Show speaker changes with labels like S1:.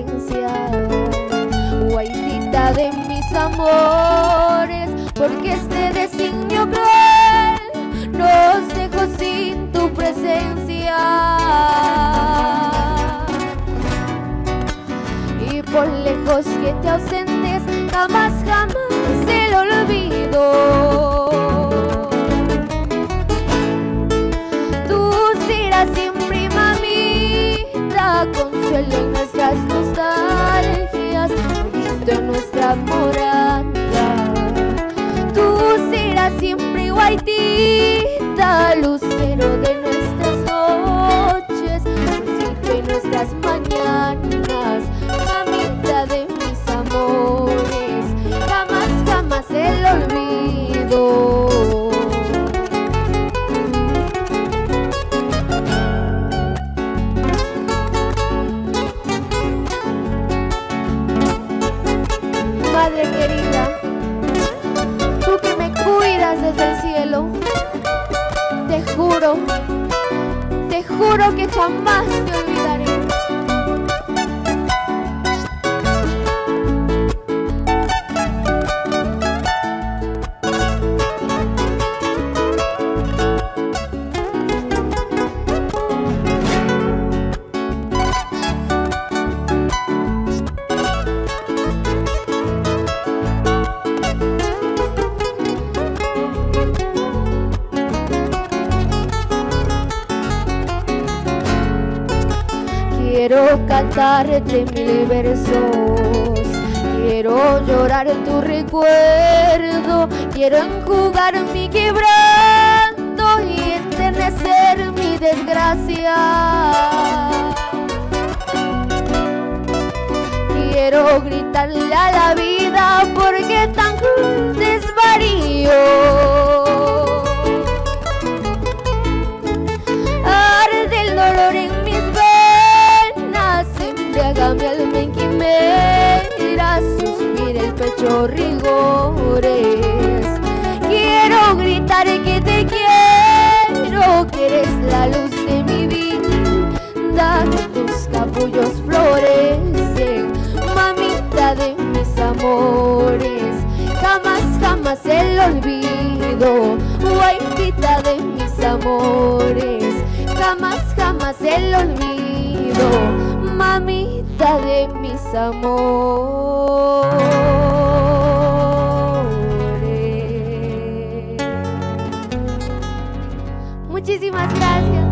S1: presencia. Guaitita de mis amores, porque este designio cruel nos dejó sin tu presencia. Y por lejos que te ausentes, jamás, jamás el olvido. Tú serás siempre, mamita, consuelo en nuestras nostalgias, bonito en nuestra morada. Tú serás siempre, guaitita, lucero de nuestras noches, solcito en nuestras mañanas, mamita de mis amores, jamás, jamás el olvido. Madre querida, tú que me cuidas desde el cielo, te juro que jamás te olvidaré. Quiero cantarte mil versos, quiero llorar tu recuerdo, quiero enjugar mi quebranto y enternecer mi desgracia. Quiero gritarle a la vida porque tan desvarío. Arde el dolor en mis venas, embriaga mi alma en quimeras, suspira el pecho rigores. Quiero gritar que te quiero, que eres la luz de mi vida, que tus capullos florecen, mamita de mis amores, jamás, jamás el olvido, guaitita de mis amores, jamás, jamás el olvido, mamita de mis amores. Muchísimas gracias.